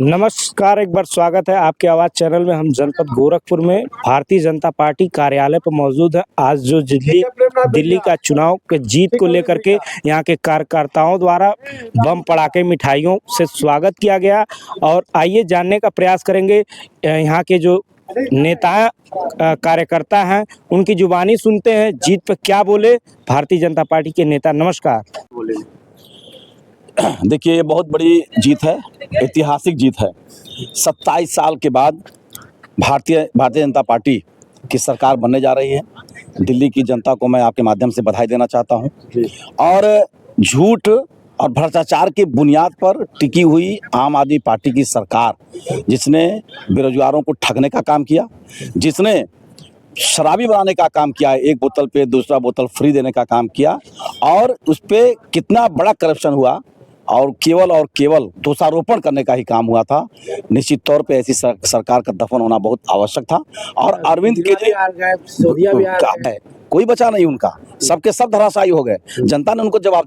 नमस्कार, एक बार स्वागत है आपके आवाज़ चैनल में। हम जनपद गोरखपुर में भारतीय जनता पार्टी कार्यालय पर मौजूद है। आज जो दिल्ली का चुनाव के जीत को लेकर के यहाँ के कार्यकर्ताओं द्वारा बम पड़ाके मिठाइयों से स्वागत किया गया। और आइए जानने का प्रयास करेंगे यहाँ के जो नेता कार्यकर्ता हैं उनकी जुबानी सुनते हैं। जीत पर क्या बोले भारतीय जनता पार्टी के नेता। नमस्कार। देखिए, ये बहुत बड़ी जीत है, ऐतिहासिक जीत है। 27 साल के बाद भारतीय जनता पार्टी की सरकार बनने जा रही है। दिल्ली की जनता को मैं आपके माध्यम से बधाई देना चाहता हूं। और झूठ और भ्रष्टाचार की बुनियाद पर टिकी हुई आम आदमी पार्टी की सरकार, जिसने बेरोजगारों को ठगने का काम किया, जिसने शराबी बनाने का काम किया, एक बोतल पे दूसरा बोतल फ्री देने का काम किया, और उस पर कितना बड़ा करप्शन हुआ और केवल दोषारोपण करने का ही काम हुआ था। निश्चित तौर पे ऐसी सरकार का दफन होना बहुत आवश्यक था। और अरविंद केजरीवाल कोई बचा नहीं, उनका सबके सब धराशायी हो गए। जनता ने उनको जवाब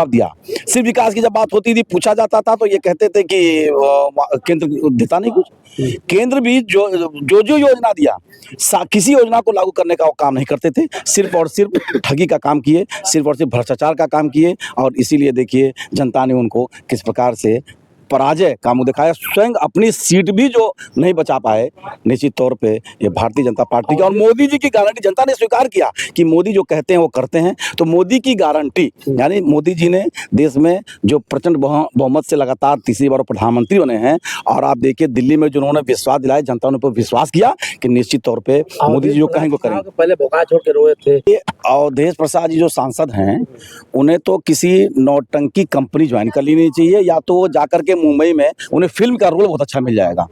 दिया। सिर्फ विकास की जब बात होती थी, पूछा जाता था तो ये कहते थे कि केंद्र देता नहीं कुछ। केंद्र भी जो योजना दिया, किसी योजना को लागू करने का वो काम नहीं करते थे। सिर्फ और सिर्फ ठगी का काम किए, सिर्फ और सिर्फ भ्रष्टाचार का काम किए। और इसीलिए देखिए जनता ने उनको किस प्रकार से पराजय का मुंह दिखाया। स्वयं अपनी सीट भी जो नहीं बचा पाए। निश्चित तौर पे ये भारतीय जनता पार्टी की और मोदी जी की गारंटी जनता ने स्वीकार किया कि मोदी जो कहते हैं वो करते हैं। तो मोदी की गारंटी, यानी मोदी जी ने देश में जो प्रचंड बहुमत से लगातार तीसरी बार प्रधानमंत्री बने हैं। और आप देखिए दिल्ली में जो उन्होंने विश्वास दिलाया, जनता ने पर विश्वास किया कि निश्चित तौर पर मोदी जी जो कहेंगे वो करेंगे। पहले भोकाल छोड़ के रोए थे। अवधेश प्रसाद जी जो सांसद हैं, उन्हें तो किसी नौटंकी कंपनी ज्वाइन कर लेनी चाहिए, या तो वो जाकर के मुंबई में उन्हें फिल्म का रोल बहुत अच्छा मिल जाएगा।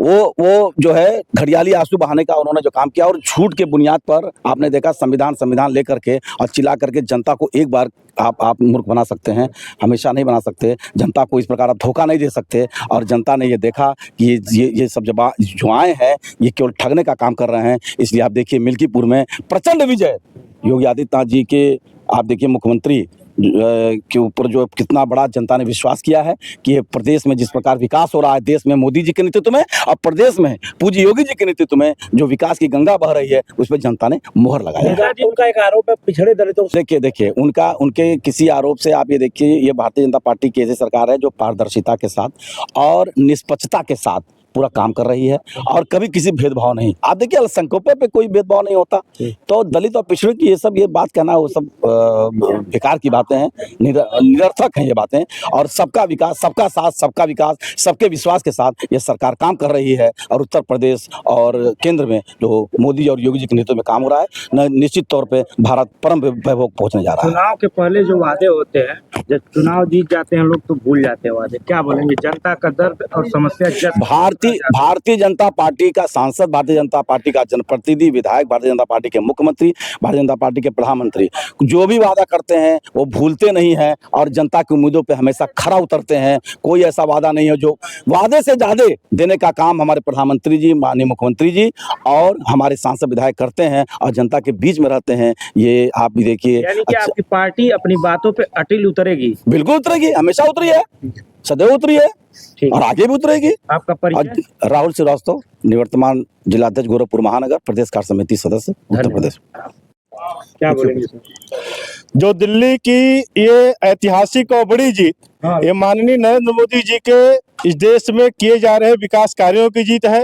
वो जो है घड़ियाली आंसू बहाने का उन्होंने जो काम किया, और झूठ के बुनियाद पर आपने देखा संविधान लेकर के और चिल्ला करके जनता को एक बार आप मूर्ख बना सकते हैं, हमेशा नहीं बना सकते। जनता को इस प्रकार आप धोखा नहीं दे सकते। और जनता ने ये देखा कि ये सब जो आए हैं ये केवल ठगने का काम कर रहे हैं। इसलिए आप देखिए मिल्कीपुर में प्रचंड विजय योगी आदित्यनाथ जी के, आप देखिए मुख्यमंत्री के ऊपर जो कितना बड़ा जनता ने विश्वास किया है कि ये प्रदेश में जिस प्रकार विकास हो रहा है, देश में मोदी जी के नेतृत्व में और प्रदेश में पूज्य योगी जी के नेतृत्व में जो विकास की गंगा बह रही है, उस पर जनता ने मोहर लगाया। उनका एक आरोप है पिछड़े दलितों से। देखिए उनके किसी आरोप से आप ये देखिए, ये भारतीय जनता पार्टी की ऐसी सरकार है जो पारदर्शिता के साथ और निष्पक्षता के साथ पूरा काम कर रही है, और कभी किसी भेदभाव नहीं। आप देखिए अल्पसंख्यकों पे कोई भेदभाव नहीं होता। तो दलित और पिछड़े की ये बात कहना वो सब बेकार की बातें हैं, निरर्थक हैं ये बातें। और सबका विकास, सबका साथ, सबका विकास, सबके विश्वास के साथ ये सरकार काम कर रही है। और उत्तर प्रदेश और केंद्र में जो मोदी और योगी जी के नेतृत्व में काम हो रहा है, निश्चित तौर पर भारत परम वैभव पहुंचने जा रहा है। चुनाव के पहले जो वादे होते हैं, जब चुनाव जीत जाते हैं लोग तो भूल जाते हैं वादे। क्या बोलेंगे जनता का दर्द और समस्या? भारतीय जनता पार्टी का सांसद, भारतीय जनता पार्टी का जनप्रतिनिधि, विधायक, भारतीय जनता पार्टी के मुख्यमंत्री, भारतीय जनता पार्टी के प्रधानमंत्री जो भी वादा करते हैं वो भूलते नहीं हैं और जनता की उम्मीदों पे हमेशा खरा उतरते हैं। कोई ऐसा वादा नहीं है जो वादे से ज्यादा देने का काम हमारे प्रधानमंत्री जी, माननीय मुख्यमंत्री जी और हमारे सांसद विधायक करते हैं और जनता के बीच में रहते हैं। ये आप भी देखिए। आपकी पार्टी अपनी बातों पे अटिल उतरेगी? बिल्कुल उतरेगी, हमेशा उतरी है, सदैव उतरी है और आगे भी उतरेगी। आपका परिचय? राहुल श्रीवास्तव, निवर्तमान जिलाध्यक्ष गोरखपुर महानगर, प्रदेश कार्य समिति सदस्य, उत्तर प्रदेश। क्या बोलेंगे सर? जो दिल्ली की ये ऐतिहासिक और बड़ी जीत, ये माननीय नरेंद्र मोदी जी के इस देश में किए जा रहे विकास कार्यों की जीत है।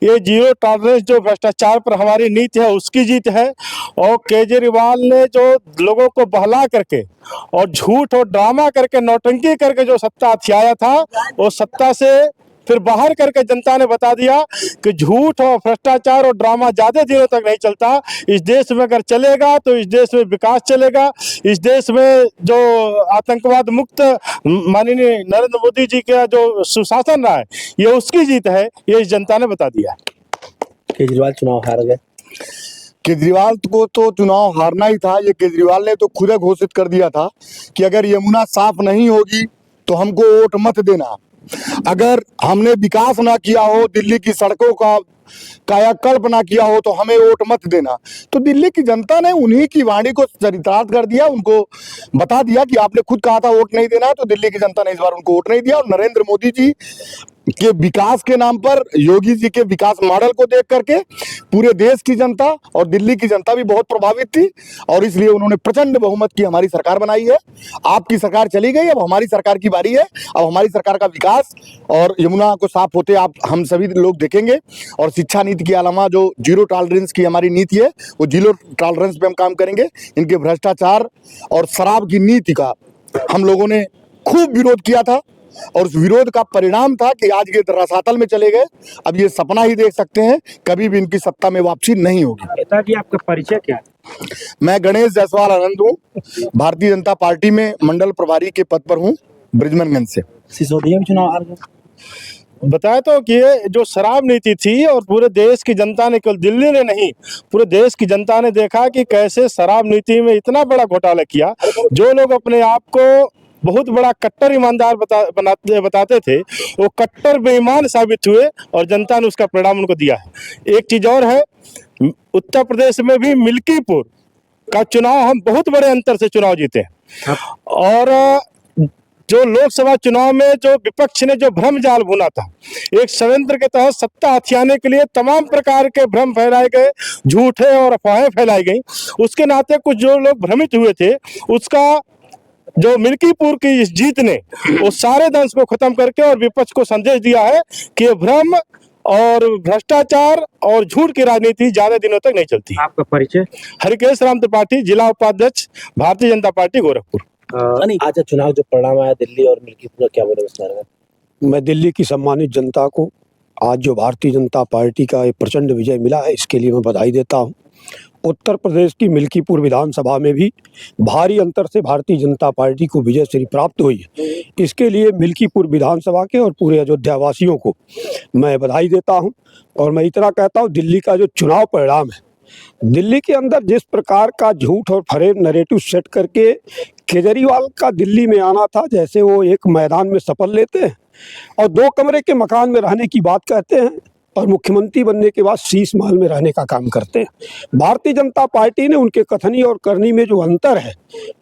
ये जीरो टॉलरेंस जो भ्रष्टाचार पर हमारी नीति है उसकी जीत है। और केजरीवाल ने जो लोगों को बहला करके और झूठ और ड्रामा करके, नौटंकी करके जो सत्ता हथियाया था, वो सत्ता से फिर बाहर करके जनता ने बता दिया कि झूठ और भ्रष्टाचार और ड्रामा ज्यादा दिनों तक नहीं चलता। इस देश में अगर चलेगा तो इस देश में विकास चलेगा। इस देश में जो आतंकवाद मुक्त माननीय नरेंद्र मोदी जी का जो सुशासन रहा है, ये उसकी जीत है, ये इस जनता ने बता दिया। केजरीवाल चुनाव हार गए। केजरीवाल को तो चुनाव हारना ही था। ये केजरीवाल ने तो खुद घोषित कर दिया था कि अगर यमुना साफ नहीं होगी तो हमको वोट मत देना। अगर हमने विकास ना किया हो, दिल्ली की सड़कों का कायाकल्प ना किया हो, तो हमें वोट मत देना। तो दिल्ली की जनता ने उन्हीं की वाणी को चरितार्थ कर दिया, उनको बता दिया कि आपने खुद कहा था वोट नहीं देना, तो दिल्ली की जनता ने इस बार उनको वोट नहीं दिया। और नरेंद्र मोदी जी के विकास के नाम पर, योगी जी के विकास मॉडल को देख करके पूरे देश की जनता और दिल्ली की जनता भी बहुत प्रभावित थी और इसलिए उन्होंने प्रचंड बहुमत की हमारी सरकार बनाई है। आपकी सरकार चली गई, अब हमारी सरकार की बारी है। अब हमारी सरकार का विकास और यमुना को साफ होते आप हम सभी लोग देखेंगे। और शिक्षा नीति के अलावा जो जीरो टॉलरेंस की हमारी नीति है, वो जीरो टॉलरेंस पे हम काम करेंगे। इनके भ्रष्टाचार और शराब की नीति का हम लोगों ने खूब विरोध किया था और उस विरोध का परिणाम था कि आज ये रसातल में चले गए। अब ये सपना ही देख सकते हैं, कभी भी इनकी सत्ता में वापसी नहीं होगी। नेताजी, आपका परिचय क्या है? मैं गणेश जायसवाल आनंद हूँ, भारतीय जनता पार्टी में मंडल प्रभारी के पद पर हूँ, बृजमनगंज से। सिसोदिया में चुनाव हार गए। बताया तो कि ये जो शराब नीति थी और पूरे देश की जनता ने, केवल दिल्ली ने नहीं, पूरे देश की जनता ने देखा कि कैसे शराब नीति में इतना बड़ा घोटाला किया। जो लोग अपने आप को बहुत बड़ा कट्टर ईमानदार बताते थे, वो कट्टर बेईमान साबित हुए और जनता ने उसका परिणाम उनको दिया है। एक चीज और है, उत्तर प्रदेश में भी मिल्कीपुर का चुनाव हम बहुत बड़े अंतर से चुनाव जीते हैं। और जो लोकसभा चुनाव में जो विपक्ष ने जो भ्रम जाल बुना था, एक षड्यंत्र के तहत सत्ता हथियाने के लिए तमाम प्रकार के भ्रम फैलाए गए, झूठे और अफवाहें फैलाई गई। उसके नाते कुछ जो लोग भ्रमित हुए थे, उसका जो मिल्कीपुर की इस जीत ने वो सारे दंश को खत्म करके और विपक्ष को संदेश दिया है कि भ्रम और भ्रष्टाचार और झूठ की राजनीति ज्यादा दिनों तक नहीं चलती। आपका परिचय? हरिकेश राम त्रिपाठी, जिला उपाध्यक्ष, भारतीय जनता पार्टी गोरखपुर। आज चुनाव जो परिणाम आया दिल्ली और मिल्कीपुर, क्या बोले इस बारे में? मैं दिल्ली की सम्मानित जनता को आज जो भारतीय जनता पार्टी का एक प्रचंड विजय मिला है, इसके लिए मैं बधाई देता हूं। उत्तर प्रदेश की मिल्कीपुर विधानसभा में भी भारी अंतर से भारतीय जनता पार्टी को विजय श्री प्राप्त हुई है। इसके लिए मिल्कीपुर विधानसभा के और पूरे अयोध्या वासियों को मैं बधाई देता हूं। और मैं इतना कहता हूं, दिल्ली का जो चुनाव परिणाम है, दिल्ली के अंदर जिस प्रकार का झूठ और फरेब नैरेटिव सेट करके केजरीवाल का दिल्ली में आना था, जैसे वो एक मैदान में शपथ लेते हैं और 2 कमरे के मकान में रहने की बात कहते हैं और मुख्यमंत्री बनने के बाद शीश महल में रहने का काम करते हैं। भारतीय जनता पार्टी ने उनके कथनी और करनी में जो अंतर है,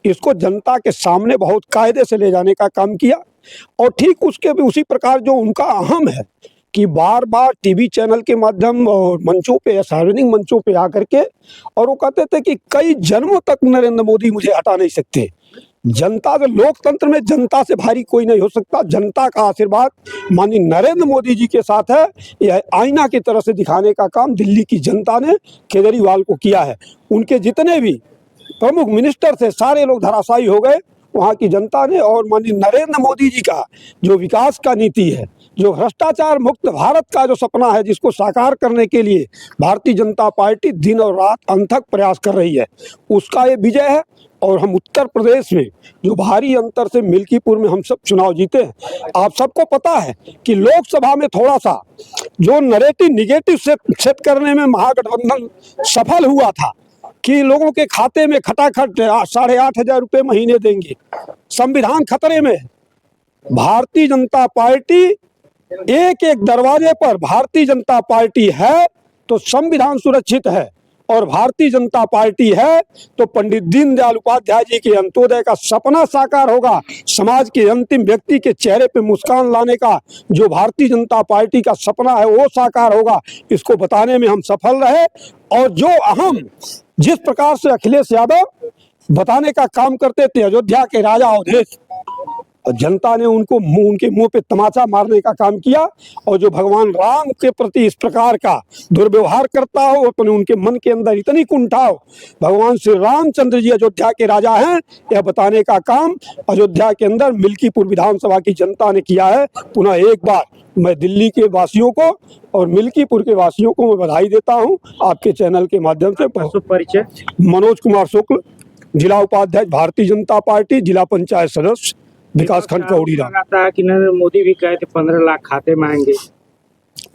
इसको जनता के सामने बहुत कायदे से ले जाने का काम किया। और ठीक उसके भी उसी प्रकार जो उनका अहम है कि बार बार टीवी चैनल के माध्यम और मंचों पे, सार्वजनिक मंचों पे आकर के, और वो कहते थे कि कई जन्मों तक नरेंद्र मोदी मुझे हटा नहीं सकते। जनता से, लोकतंत्र में जनता से भारी कोई नहीं हो सकता। जनता का आशीर्वाद माननीय नरेंद्र मोदी जी के साथ है। यह आईना की तरह से दिखाने का काम दिल्ली की जनता ने केजरीवाल को किया है। उनके जितने भी प्रमुख मिनिस्टर थे, सारे लोग धराशायी हो गए वहाँ की जनता ने। और माननीय नरेंद्र मोदी जी का जो विकास का नीति है, जो भ्रष्टाचार मुक्त भारत का जो सपना है, जिसको साकार करने के लिए भारतीय जनता पार्टी दिन और रात अनथक प्रयास कर रही है, उसका ये विजय है। और हम उत्तर प्रदेश में जो भारी अंतर से मिल्कीपुर में हम सब चुनाव जीते हैं। आप सबको पता है कि लोकसभा में थोड़ा सा जो नैरेटिव निगेटिव सेट करने में महागठबंधन सफल हुआ था कि लोगों के खाते में खटाखट 8,500 रुपये महीने देंगे, संविधान खतरे में। भारतीय जनता पार्टी एक एक दरवाजे पर भारतीय जनता पार्टी है तो संविधान सुरक्षित है, और भारतीय जनता पार्टी है तो पंडित दीनदयाल उपाध्याय जी के अंत्योदय का सपना साकार होगा। समाज के अंतिम व्यक्ति के चेहरे पे मुस्कान लाने का जो भारतीय जनता पार्टी का सपना है, वो साकार होगा। इसको बताने में हम सफल रहे। और जो अहम जिस प्रकार से अखिलेश यादव बताने का काम करते थे, अयोध्या के राजा अवधेश, जनता ने उनके मुंह पे तमाचा मारने का काम किया। और जो भगवान राम के प्रति इस प्रकार का दुर्व्यवहार करता हो, अपने उनके मन के अंदर इतनी कुंठा हो, भगवान श्री रामचंद्र जी अयोध्या के राजा हैं, यह बताने का काम अयोध्या के अंदर मिल्कीपुर विधानसभा की जनता ने किया है। पुनः एक बार मैं दिल्ली के वासियों को और मिल्कीपुर के वासियों को मैं बधाई देता हूँ आपके चैनल के माध्यम से। परिचय? मनोज कुमार शुक्ल, जिला उपाध्यक्ष, भारतीय जनता पार्टी, जिला पंचायत सदस्य, विकास खंड कौड़ी राम। आता है कि नरेंद्र मोदी भी कहे थे 15 लाख खाते में आएंगे।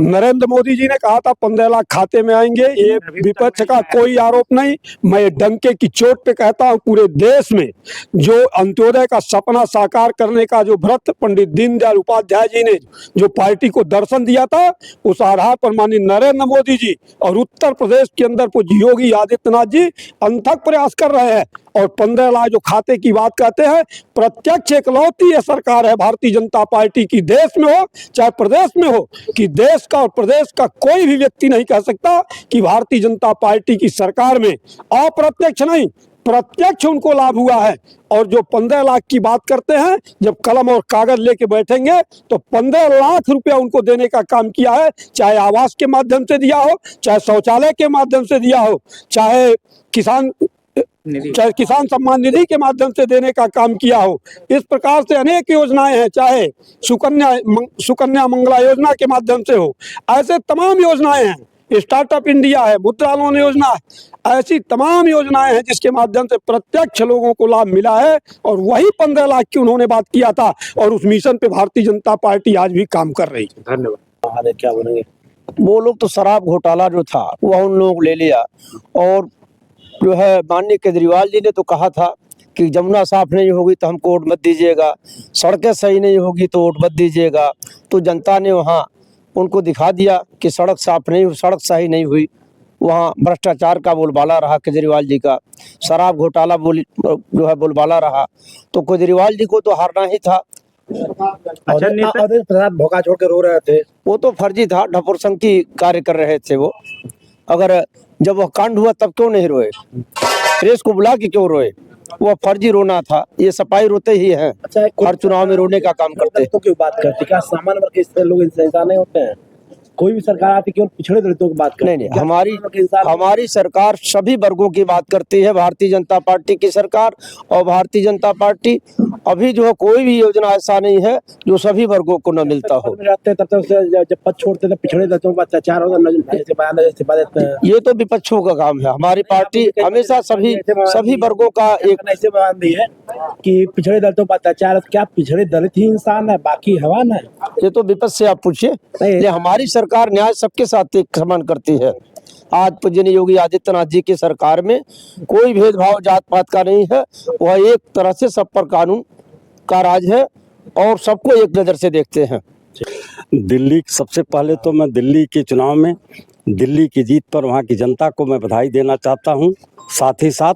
नरेंद्र मोदी जी ने कहा था 15 लाख खाते में आएंगे, ये विपक्ष का कोई आरोप नहीं। मैं डंके की चोट पे कहता हूँ, पूरे देश में जो अंत्योदय का सपना साकार करने का जो व्रत पंडित दीनदयाल उपाध्याय जी ने जो पार्टी को दर्शन दिया था, उस आधार पर माननीय नरेंद्र मोदी जी और उत्तर प्रदेश के अंदर योगी आदित्यनाथ जी अनथक प्रयास कर रहे हैं। और 15 लाख जो खाते की बात कहते हैं, प्रत्यक्ष एकलौती ये सरकार है भारतीय जनता पार्टी की, देश में हो चाहे प्रदेश में हो, कि देश का और प्रदेश का कोई भी व्यक्ति नहीं कह सकता कि भारतीय जनता पार्टी की सरकार में अप्रत्यक्ष नहीं प्रत्यक्ष उनको लाभ हुआ है। और जो 15 लाख की बात करते हैं, जब कलम और कागज लेके बैठेंगे तो 15 लाख रुपया उनको देने का काम किया है, चाहे आवास के माध्यम से दिया हो, चाहे शौचालय के माध्यम से दिया हो, चाहे किसान सम्मान निधि के माध्यम से देने का काम किया हो। इस प्रकार से अनेक योजनाएं हैं, चाहे सुकन्या मंगला योजना के माध्यम से हो, ऐसे तमाम योजनाएं हैं, स्टार्टअप इंडिया है, मुद्रा लोन योजना है, ऐसी तमाम योजनाएं हैं जिसके माध्यम से प्रत्यक्ष लोगों को लाभ मिला है। और वही 15 लाख की उन्होंने बात किया था और उस मिशन पे भारतीय जनता पार्टी आज भी काम कर रही है। धन्यवाद। क्या बोलेंगे? वो लोग तो शराब घोटाला जो था वह उन लोगों को ले लिया, और जो है माननीय केजरीवाल जी ने तो कहा था कि जमुना साफ नहीं होगी तो हमको वोट मत दीजिएगा, सड़कें सही नहीं होगी तो वोट मत दीजिएगा। तो जनता ने वहाँ उनको दिखा दिया कि सड़क साफ नहीं, सड़क सही नहीं हुई, वहाँ भ्रष्टाचार का बोलबाला रहा केजरीवाल जी का, शराब घोटाला जो है बोलबाला रहा। तो केजरीवाल जी को तो हारना ही था। अवधेश प्रसाद भौका छोड़ के रो रहे थे, वो तो फर्जी था, ढपुर संघ की कार्य कर रहे थे वो। अगर जब वह कांड हुआ तब क्यों नहीं रोए, प्रेस को बुला के क्यों रोए? वो फर्जी रोना था, ये सपाई रोते ही हैं। अच्छा, हर चुनाव में रोने का काम करते हैं। तो क्यों बात करते? क्या सामान्य वर्ग के लोग इंसान नहीं होते हैं? कोई भी सरकार आती केवल पिछड़े दलितों की बात करती है। नहीं, हमारी सरकार सभी वर्गों की बात करती है, भारतीय जनता पार्टी की सरकार। और भारतीय जनता पार्टी अभी जो है कोई भी योजना ऐसा नहीं है जो सभी वर्गों को न मिलता हो। जब पद छोड़ते थे पिछड़े दलितों पर अत्याचार होता, ये तो विपक्षों का काम है। हमारी पार्टी हमेशा सभी वर्गों का एक ऐसे बयान दी है कि पिछड़े दलितों पर अत्याचार। क्या पिछड़े दलित ही इंसान है, बाकी हैवान है? ये तो विपक्ष से आप पूछिए। हमारी सरकार न्याय सबके साथ एक समान करती है। आज पूजनीय योगी आदित्यनाथ जी की सरकार में कोई भेदभाव जात पात का नहीं है, वह एक तरह से सब पर कानून का राज है और सबको एक नज़र से देखते हैं। दिल्ली, सबसे पहले तो मैं दिल्ली के चुनाव में दिल्ली की जीत पर वहाँ की जनता को मैं बधाई देना चाहता हूँ। साथ ही साथ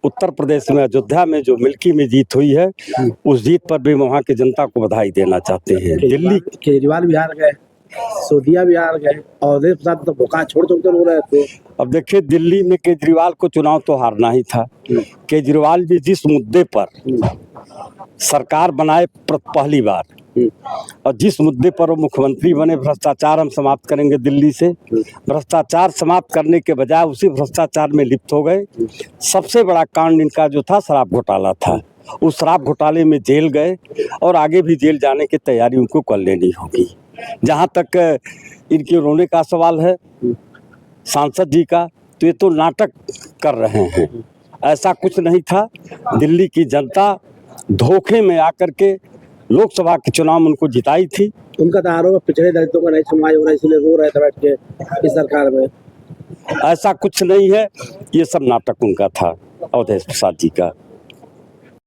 उत्तर प्रदेश में अयोध्या में जो मिल्की में जीत हुई है, उस जीत पर भी वहाँ की जनता को बधाई देना चाहते हैं। दिल्ली केजरीवाल भी हार गए, सोदिया भी हार गए, अवधेश प्रसाद तो भौका छोड़ छोड़ रो रहे थे। अब देखिए, दिल्ली में केजरीवाल को चुनाव तो हारना ही था। केजरीवाल जी जिस मुद्दे पर सरकार बनाए पहली बार, और जिस मुद्दे पर वो मुख्यमंत्री बने, भ्रष्टाचार हम समाप्त करेंगे दिल्ली से, भ्रष्टाचार समाप्त करने के बजाय उसी भ्रष्टाचार में लिप्त हो गए। सबसे बड़ा कांड इनका जो था शराब घोटाला था। उस शराब घोटाले में जेल गए और आगे भी जेल जाने की तैयारी उनको कर लेनी होगी। जहाँ तक इनके रोने का सवाल है सांसद जी का, तो ये तो नाटक कर रहे हैं, ऐसा कुछ नहीं था। दिल्ली की जनता धोखे में आकर के लोकसभा के चुनाव में उनको जिताई थी। उनका तो आरोप पिछड़े दलितों का नहीं सुनवाई हो रहा है, इसलिए रो रहे थे बैठ के इस सरकार में। ऐसा कुछ नहीं है, ये सब नाटक उनका था, अवधेश प्रसाद जी का।